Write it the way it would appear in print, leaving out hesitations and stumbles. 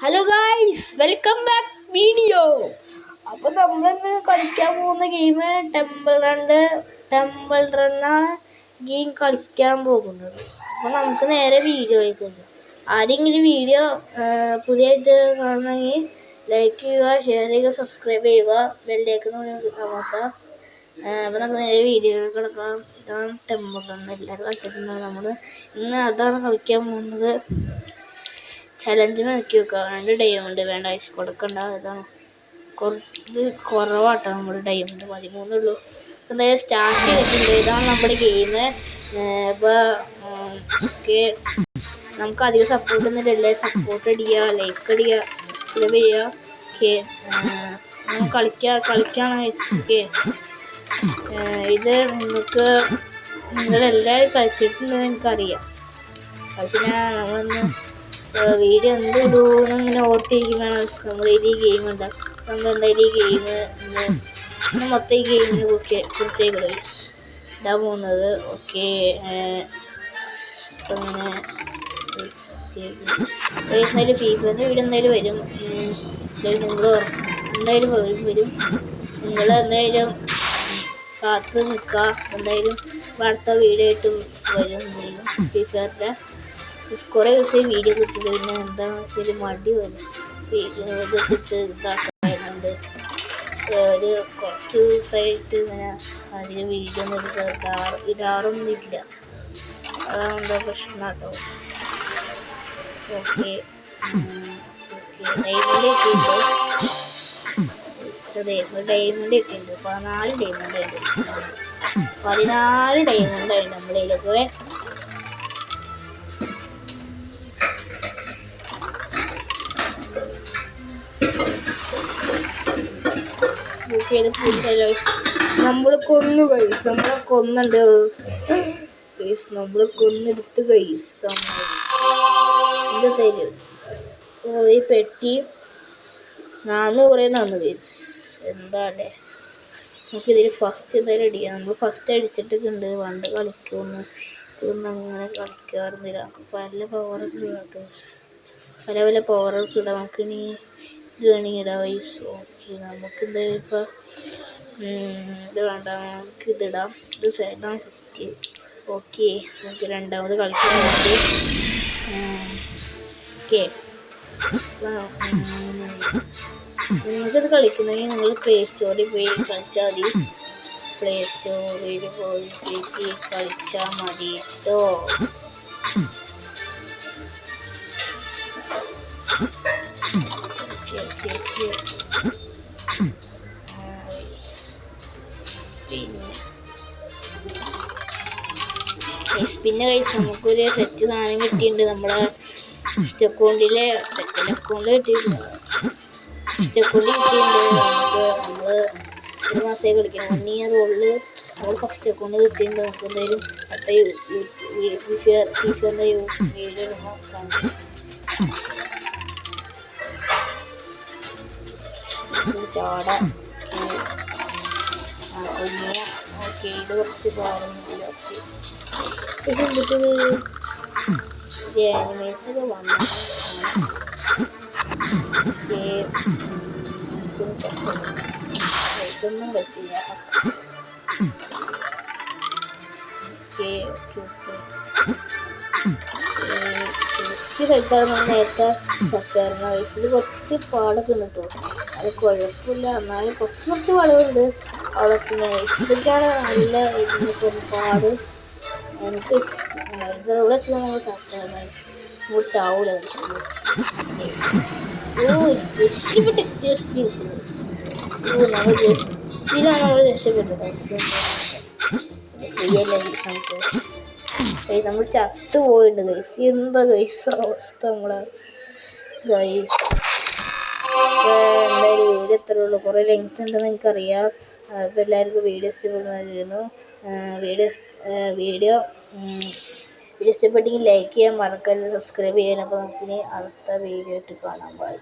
Hello guys, welcome back video. അപ്പോൾ നമ്മളിന്ന് കളിക്കാൻ പോകുന്ന ഗെയിം ടെമ്പിൾ റണ്ണാണ് ഗെയിം കളിക്കാൻ പോകുന്നത്. അപ്പോൾ നമുക്ക് നേരെ വീഡിയോയിലേക്ക് വരാം. ആരെങ്കിലും വീഡിയോ പുതിയതായിട്ട് കാണണമെങ്കിൽ ലൈക്ക് ചെയ്യുക, ഷെയർ ചെയ്യുക, സബ്സ്ക്രൈബ് ചെയ്യുക, ബെല്ലേക്ക് നോക്കുക. അപ്പോൾ നമുക്ക് നേരെ വീഡിയോയിൽ കിടക്കാം. ഇതാണ് ടെമ്പിൾ റൺ. എല്ലാവരും കളിച്ചിട്ടുണ്ടാകും. നമ്മൾ ഇന്ന് അതാണ് കളിക്കാൻ പോകുന്നത്. ചലഞ്ചിന് നോക്കി വെക്കുക. 2 ഡയമണ്ട് വേണ്ട, ഐസ് കൊടുക്കണ്ട. ഇതാണ് ഇത് കുറവാട്ടോ, നമ്മൾ ഡയമണ്ട് 13 ഉള്ളൂ. എന്തായാലും സ്റ്റാർട്ട് ചെയ്തിട്ടുണ്ട്. ഇതാണ് നമ്മുടെ ഗെയിം. ഇപ്പോൾ ഓക്കെ, നമുക്ക് അധികം സപ്പോർട്ട് ഒന്നുമില്ല. സപ്പോർട്ട് അടിക്കുക, ലൈക്ക് അടിക്കുക, സബ്സ്ക്രൈബ് ചെയ്യുക. ഓക്കെ, കളിക്കാണ്. ഓക്കെ, ഇത് നിങ്ങളെല്ലാവരും കളിച്ചിട്ടുണ്ടെന്ന് എനിക്കറിയാം. പക്ഷേ നമ്മളൊന്ന് വീഡിയോ എന്തിടുമെന്ന് ഇങ്ങനെ ഓർത്തിരിക്കുമ്പോഴാണ് നമ്മളതിൽ ഈ ഗെയിം ഉണ്ടാകും. നമ്മളെന്തായാലും ഈ ഗെയിം മൊത്തം ഈ ഗെയിമിനെ കുറിച്ചേക്ക് ഇടാൻ പോകുന്നത്. ഓക്കെ, അങ്ങനെ എന്തായാലും ഫീഫറിൻ്റെ വീഡിയോ എന്തായാലും വരും. നിങ്ങൾ എന്തായാലും വരും. നിങ്ങൾ എന്തായാലും കാത്ത് നിൽക്കുക. എന്തായാലും അടുത്ത വീഡിയോ ആയിട്ട് വരും. ഫീഫറിൻ്റെ കുറേ ദിവസം വീഡിയോ കിട്ടില്ല. പിന്നെ എന്താണെന്ന് വെച്ചാൽ മടി വരും. വീഡിയോ ഇതൊക്കെ ഇതാക്കാറുണ്ട്. ഒരു കുറച്ച് ദിവസമായിട്ട് ഇങ്ങനെ അതിന് വീഡിയോ ഒന്നും ഇടാറൊന്നും ഇല്ല. അതാണ് എന്താ പ്രശ്നം കേട്ടോ. ഓക്കെ, ഡയമണ്ട് കിട്ടിയിട്ടുണ്ട്. 14 ഡയമണ്ട് ആയിരുന്നു നമ്മളിലൊക്കെ. നമ്മളെ കൊന്നു കഴിച്ച്, നമ്മളെ കൊന്നുണ്ട് കഴിച്ച്, നമ്മളെ കൊന്നെടുത്ത് കഴിച്ച്. ഇത് തരും ഈ പെട്ടി 400 തന്നു കഴിച്ച്. എന്താല്ലേ, നമുക്കിതിൽ ഫസ്റ്റ് എന്തായാലും അടിക്കാം. നമ്മൾ ഫസ്റ്റ് അടിച്ചിട്ടുണ്ട്. പണ്ട് കളിക്കുമെന്ന് അങ്ങനെ കളിക്കാറുന്നില്ല. നമുക്ക് പല പവറൊക്കെ ഇടാം. പല പവറൊക്കെ ഇടാം. നമുക്കിനി ഇത് വേണമെങ്കിൽ ഇടാം വൈസ്. ഓക്കെ, നമുക്ക് എന്തായാലും ഇപ്പോൾ ഇത് വേണ്ട, നമുക്ക് ഇതിടാം. ഇത് സൈഡാണ് സെറ്റ്. ഓക്കെ, നമുക്ക് രണ്ടാമത് കളിക്കാൻ വേണ്ടി. ഓക്കെ, നിങ്ങൾക്കിത് കളിക്കണമെങ്കിൽ നിങ്ങൾ പ്ലേ സ്റ്റോറിൽ പോയി കളിച്ചാൽ മതി. പ്ലേ സ്റ്റോറിൽ പോയിട്ട് കളിച്ചാൽ മതി കേട്ടോ. പിന്നെ കഴിച്ച് നമുക്കൊരു സെറ്റ് സാധനം കിട്ടിയിട്ടുണ്ട്. നമ്മുടെ സെക്കൻഡ് അക്കൗണ്ടിൽ കിട്ടിയിട്ടുണ്ട്. നമുക്ക് നമ്മൾ 1 മാസമായി കളിക്കണം. 1 ഇയർ ഉള്ളിൽ നമ്മൾ ഫസ്റ്റ് അക്കൗണ്ട് കിട്ടിയിട്ടുണ്ട്. നമുക്ക് എന്തായാലും ഫീഫറിൻ്റെ വീഡിയോ നോക്കാം. ചാട കുഞ്ഞ. ഓക്കെ, ഇത് കുറച്ച് പാടുന്നില്ല. ഓക്കെ, ഇത് ആനിമേഷനൊക്കെ വന്നു. ഒന്നും പറ്റില്ല. നേരത്തെ സത്യായിരുന്നു. ഇത് കുറച്ച് പാടൊക്കെ ഉണ്ട് കേട്ടോ. അത് കുഴപ്പമില്ല, എന്നാലും കുറച്ച് പാടുകളുണ്ട്. അവിടെ പിന്നെ ഇതൊക്കെയാണ് നല്ല ഇതിനൊക്കെ പാട്. എനിക്ക് ഇവിടെ വെച്ച് നമ്മൾ സത്യായിരുന്നു. നമ്മൾ ചാവൂല. ഇഷ്ടപ്പെട്ട് നമ്മൾ രക്ഷപ്പെട്ടു. ശരിയല്ല, നമ്മൾ ചത്തു പോയിട്ടുണ്ട് ഗൈസ്. എന്താ ഗൈസ് അവസ്ഥ നമ്മളെ ഗൈസ്. എന്തായാലും വീഡിയോ എത്ര ഉള്ളൂ, കുറേ ലെങ്ത് ഉണ്ടെന്ന് എനിക്കറിയാം. അപ്പോൾ എല്ലാവർക്കും വീഡിയോ ഇഷ്ടപ്പെടുന്നതായിരുന്നു. വീഡിയോ ഇഷ്ടപ്പെട്ടെങ്കിൽ ലൈക്ക് ചെയ്യാൻ മറക്കരുത്, സബ്സ്ക്രൈബ് ചെയ്യാൻ. അപ്പോൾ നമുക്കിനി അടുത്ത വീഡിയോ ആയിട്ട് കാണാം. ബൈ.